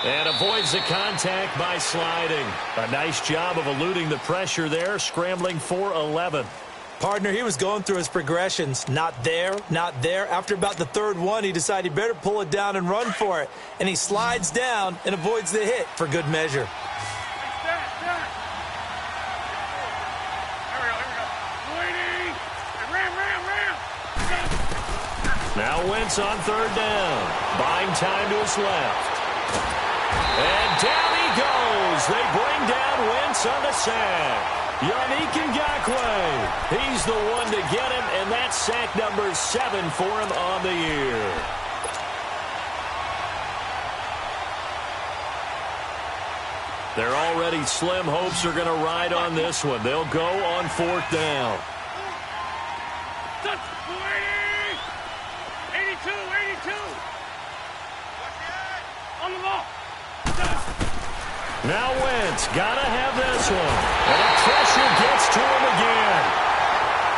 And avoids the contact by sliding. A nice job of eluding the pressure there, scrambling for 11. Partner, he was going through his progressions. Not there, not there. After about the 3rd one, he decided he better pull it down and run for it. And he slides down and avoids the hit for good measure. Now Wentz on 3rd down. Buying time to his left. And down he goes. They bring down Wentz on the sack. Yannick Ngakoue, he's the one to get him, and that's sack number 7 for him on the year. Their already slim hopes are going to ride on this one. They'll go on 4th down. 82. On the ball. Now Wentz, gotta have this one. And the pressure gets to him again.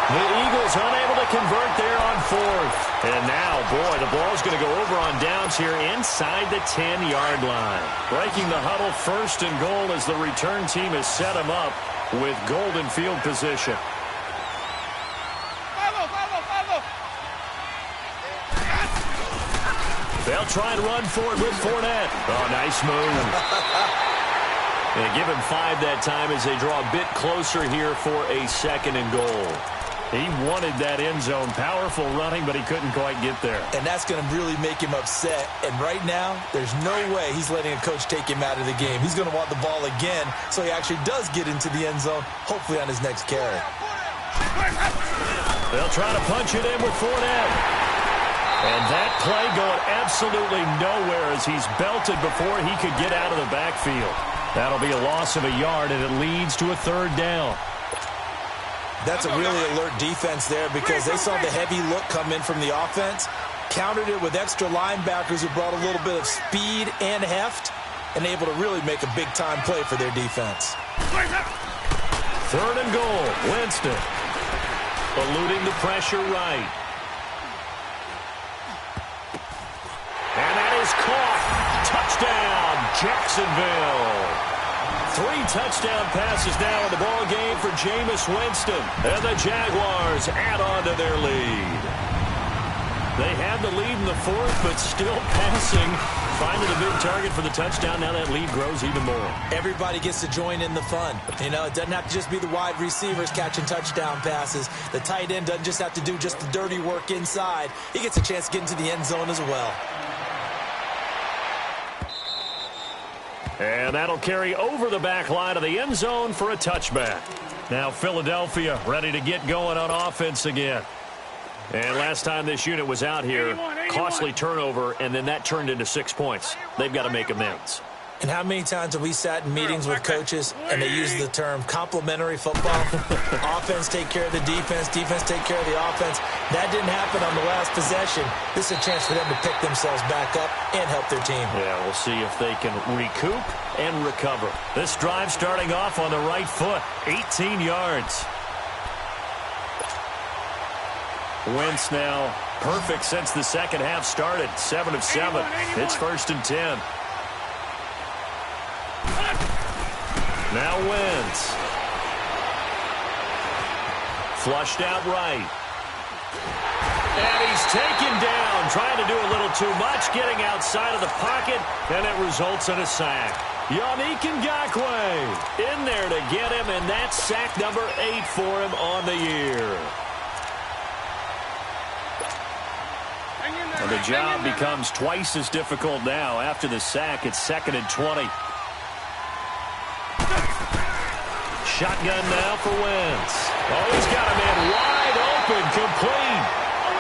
The Eagles unable to convert there on 4th. And now, boy, the ball's going to go over on downs here inside the 10-yard line. Breaking the huddle, 1st and goal as the return team has set him up with golden field position. They'll try and run for it with Fournette. Oh, nice move. And give him 5 that time as they draw a bit closer here for a 2nd and goal. He wanted that end zone. Powerful running, but he couldn't quite get there. And that's going to really make him upset. And right now, there's no way he's letting a coach take him out of the game. He's going to want the ball again so he actually does get into the end zone, hopefully on his next carry. They'll try to punch it in with Fournette. And that play going absolutely nowhere as he's belted before he could get out of the backfield. That'll be a loss of a yard, and it leads to a 3rd down. That's a really alert defense there because they saw the heavy look come in from the offense, countered it with extra linebackers who brought a little bit of speed and heft, and able to really make a big-time play for their defense. 3rd and goal, Winston. Eluding the pressure right. And that is caught. Touchdown, Jacksonville. 3 touchdown passes now in the ball game for Jameis Winston. And the Jaguars add on to their lead. They had the lead in the 4th, but still passing. Finding a big target for the touchdown. Now that lead grows even more. Everybody gets to join in the fun. You know, it doesn't have to just be the wide receivers catching touchdown passes. The tight end doesn't just have to do just the dirty work inside. He gets a chance to get into the end zone as well. And that'll carry over the back line of the end zone for a touchback. Now Philadelphia ready to get going on offense again. And last time this unit was out here, costly turnover, and then that turned into 6 points. They've got to make amends. And how many times have we sat in meetings with coaches and they use the term complementary football? Offense take care of the defense, defense take care of the offense. That didn't happen on the last possession. This is a chance for them to pick themselves back up and help their team. Yeah, we'll see if they can recoup and recover. This drive starting off on the right foot, 18 yards. Wentz now perfect since the second half started, 7 of 7. It's 1st and 10. Now Wentz. Flushed out right. And he's taken down, trying to do a little too much, getting outside of the pocket, and it results in a sack. Yannick Ngakoue in there to get him, and that's sack number 8 for him on the year. And the job becomes twice as difficult now. After the sack, it's 2nd and 20. Shotgun now for Wentz. Oh, he's got a man wide open, complete.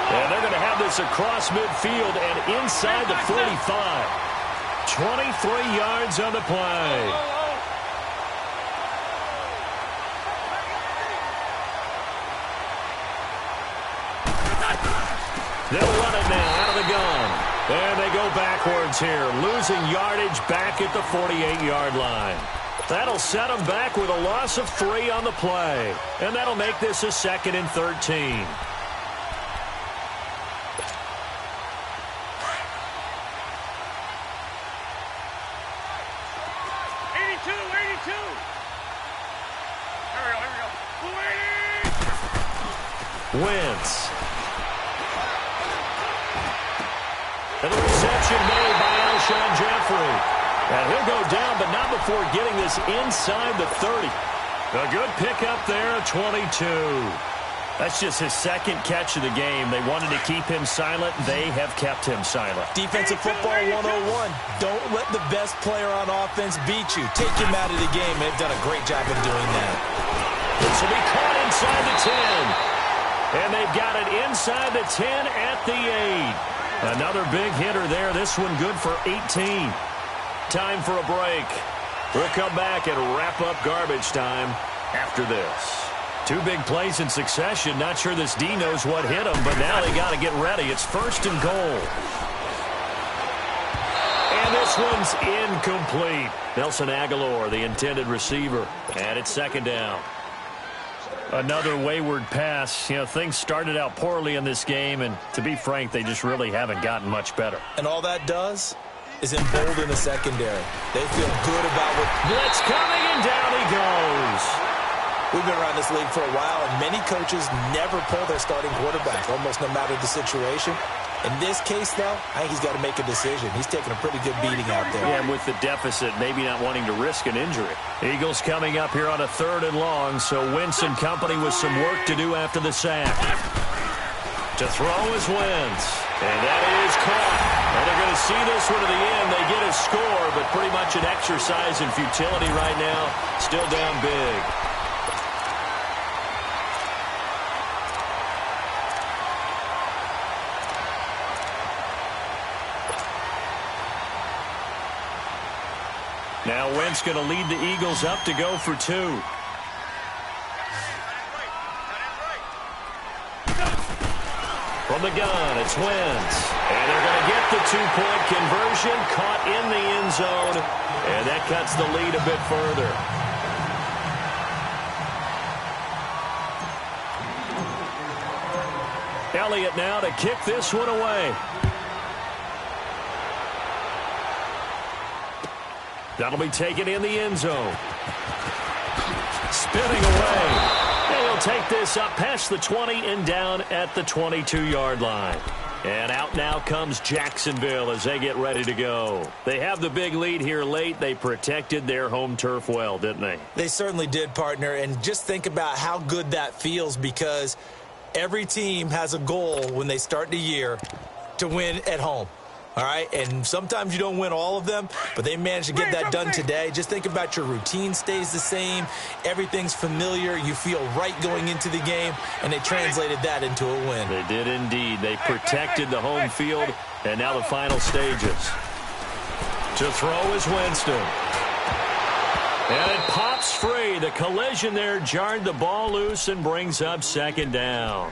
And they're going to have this across midfield and inside the 45. 23 yards on the play. They'll run it now out of the gun. And they go backwards here, losing yardage back at the 48-yard line. That'll set them back with a loss of 3 on the play. And that'll make this a 2nd and 13. Wentz. And the reception made by Alshon Jeffrey. And he'll go down, but not before getting this inside the 30. A good pickup there at 22. That's just his 2nd catch of the game. They wanted to keep him silent. They have kept him silent. Defensive football 101. Don't let the best player on offense beat you. Take him out of the game. They've done a great job of doing that. This will be caught inside the 10. And they've got it inside the 10 at the 8. Another big hitter there. This one good for 18. Time for a break. We'll come back and wrap up garbage time after this. 2 big plays in succession. Not sure this D knows what hit him, but now they got to get ready. It's 1st and goal. And this one's incomplete. Nelson Aguilar, the intended receiver. And it's 2nd down. Another wayward pass. You know, things started out poorly in this game, and to be frank, they just really haven't gotten much better. And all that does is embolden the secondary. They feel good about what... Blitz coming, and down he goes. We've been around this league for a while, and many coaches never pull their starting quarterback, almost no matter the situation. In this case, though, I think he's got to make a decision. He's taking a pretty good beating out there. Yeah, and with the deficit, maybe not wanting to risk an injury. Eagles coming up here on a 3rd and long, so Wentz and company with some work to do after the sack. To throw is Wentz, and that is caught. And they're going to see this one to the end. They get a score, but pretty much an exercise in futility right now. Still down big. Now Wentz going to lead the Eagles up to go for 2. From the gun, it's Wentz. And they're going to get the 2-point conversion, caught in the end zone. And that cuts the lead a bit further. Elliott now to kick this one away. That'll be taken in the end zone. Spinning away. And he'll take this up past the 20 and down at the 22-yard line. And out now comes Jacksonville as they get ready to go. They have the big lead here late. They protected their home turf well, didn't they? They certainly did, partner. And just think about how good that feels, because every team has a goal when they start the year to win at home. All right, and sometimes you don't win all of them, but they managed to get that done today. Just think about your routine stays the same. Everything's familiar. You feel right going into the game, and they translated that into a win. They did indeed. They protected the home field, and now the final stages. To throw is Winston. And it pops free. The collision there jarred the ball loose and brings up 2nd down.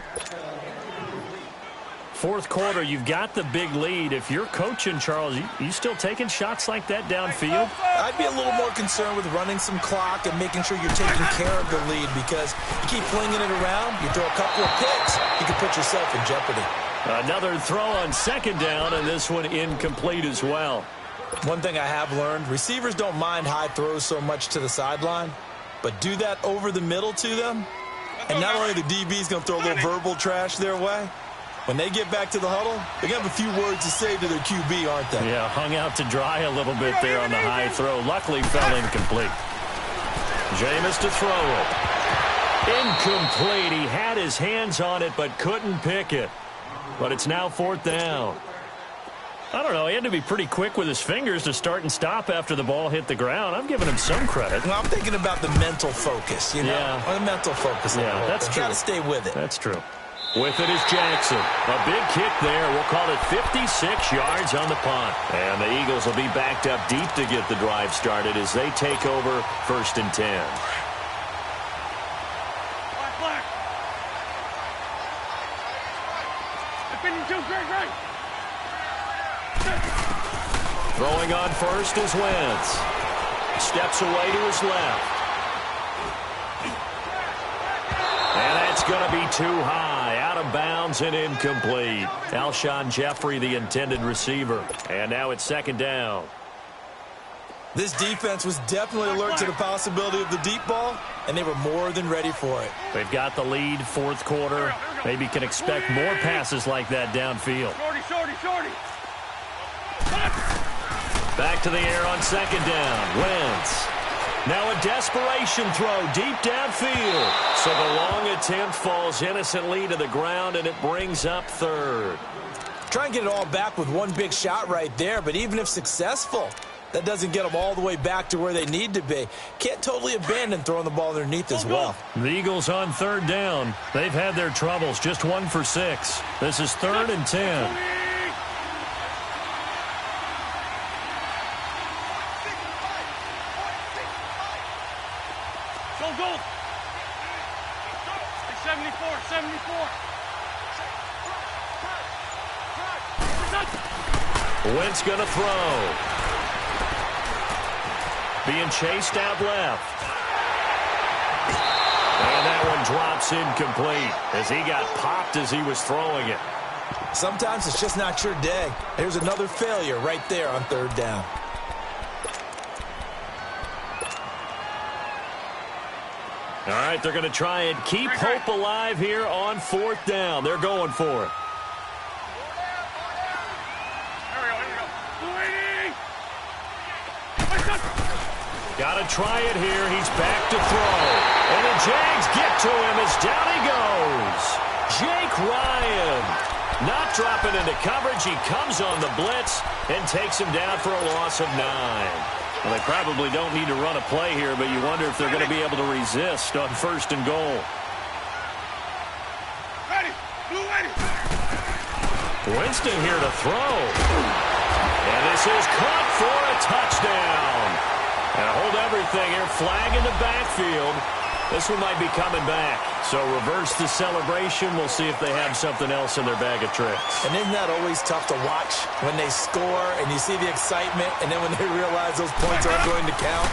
4th quarter, you've got the big lead. If you're coaching, Charles, you still taking shots like that downfield? I'd be a little more concerned with running some clock and making sure you're taking care of the lead, because you keep flinging it around, you throw a couple of picks, you can put yourself in jeopardy. Another throw on 2nd down, and this one incomplete as well. One thing I have learned, receivers don't mind high throws so much to the sideline, but do that over the middle to them, and not only the DB's going to throw a little verbal trash their way, when they get back to the huddle, they're going to have a few words to say to their QB, aren't they? Yeah, hung out to dry a little bit there on the high throw. Luckily, fell incomplete. Jameis to throw it. Incomplete. He had his hands on it, but couldn't pick it. But it's now 4th down. I don't know. He had to be pretty quick with his fingers to start and stop after the ball hit the ground. I'm giving him some credit. Well, I'm thinking about the mental focus, you know? Yeah. Or the mental focus. Yeah, that's true. Got to stay with it. That's true. With it is Jackson. A big kick there. We'll call it 56 yards on the punt. And the Eagles will be backed up deep to get the drive started as they take over 1st and 10. Black. Defending 2, great. Throwing on first is Wentz. Steps away to his left. And that's going to be too high. Out of bounds and incomplete. Alshon Jeffrey, the intended receiver. And now it's 2nd down. This defense was definitely alert to the possibility of the deep ball, and they were more than ready for it. They've got the lead, 4th quarter. Maybe can expect more passes like that downfield. Shorty. Back to the air on 2nd down. Wentz. Now a desperation throw deep downfield. So the long attempt falls innocently to the ground, and it brings up 3rd. Try and get it all back with one big shot right there, but even if successful, that doesn't get them all the way back to where they need to be. Can't totally abandon throwing the ball underneath as well. The Eagles on 3rd down. They've had their troubles, just 1 for 6. This is 3rd and 10. Go. 74. Wentz going to throw. Being chased out left. And that one drops incomplete as he got popped as he was throwing it. Sometimes it's just not your day. There's another failure right there on 3rd down. All right, they're going to try and keep hope alive here on 4th down. They're going for it. Got to try it here. He's back to throw. And the Jags get to him as down he goes. Jake Ryan not dropping into coverage. He comes on the blitz and takes him down for a loss of 9. Well, they probably don't need to run a play here, but you wonder if they're going to be able to resist on 1st and goal. Winston here to throw. And this is caught for a touchdown. And hold everything here. Flag in the backfield. This one might be coming back. So reverse the celebration. We'll see if they have something else in their bag of tricks. And isn't that always tough to watch when they score and you see the excitement, and then when they realize those points aren't going to count?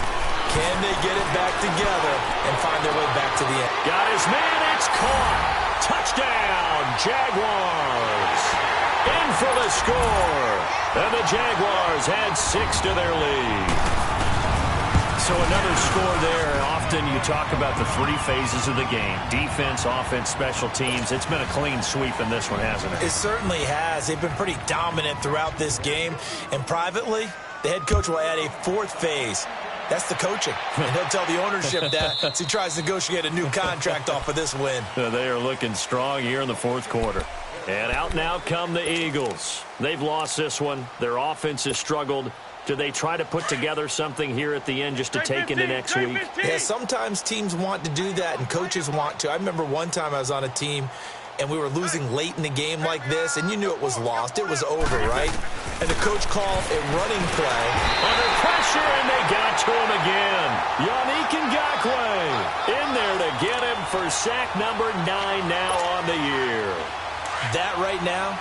Can they get it back together and find their way back to the end? Got his man. It's caught. Touchdown, Jaguars. In for the score. And the Jaguars add 6 to their lead. So another score there. Often you talk about the 3 phases of the game. Defense, offense, special teams. It's been a clean sweep in this one, hasn't it? It certainly has. They've been pretty dominant throughout this game. And privately, the head coach will add a 4th phase. That's the coaching. And he'll tell the ownership that as he tries to negotiate a new contract off of this win. They are looking strong here in the 4th quarter. And out now come the Eagles. They've lost this one. Their offense has struggled. Do they try to put together something here at the end just to take into next week? Yeah, sometimes teams want to do that and coaches want to. I remember one time I was on a team and we were losing late in the game like this, and you knew it was lost. It was over, right? And the coach called a running play. Under pressure, and they got to him again. Yannick Ngakoue in there to get him for sack number 9 now on the year. That right now,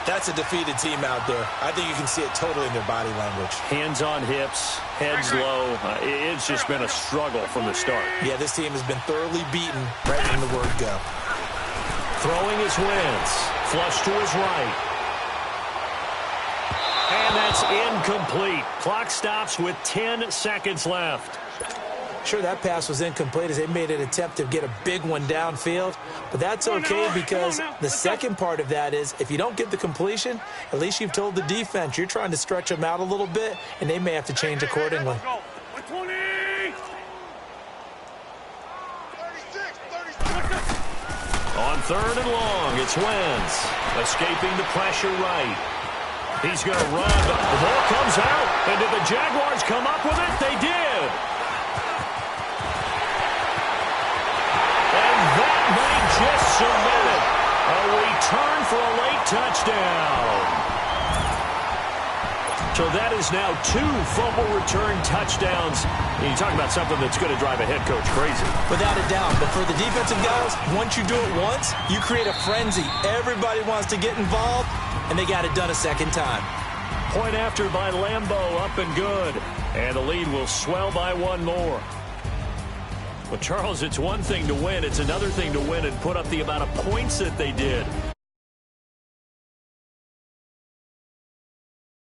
that's a defeated team out there. I think you can see it totally in their body language. Hands on hips, heads low. It's just been a struggle from the start. Yeah, this team has been thoroughly beaten right from the word go. Throwing his Wentz. Flush to his right. And that's incomplete. Clock stops with 10 seconds left. Sure, that pass was incomplete as they made an attempt to get a big one downfield. But that's okay because the second part of that is if you don't get the completion, at least you've told the defense you're trying to stretch them out a little bit, and they may have to change accordingly. On 3rd and long, it's Wentz. Escaping the pressure right. He's going to run. The ball comes out. And did the Jaguars come up with it? They did. And that might just cement it. A return for a late touchdown. So that is now 2 fumble return touchdowns. You talk about something that's going to drive a head coach crazy. Without a doubt. But for the defensive guys, once you do it once, you create a frenzy. Everybody wants to get involved, and they got it done a second time. Point after by Lambeau, up and good. And the lead will swell by 1 more. Well, Charles, it's one thing to win. It's another thing to win and put up the amount of points that they did.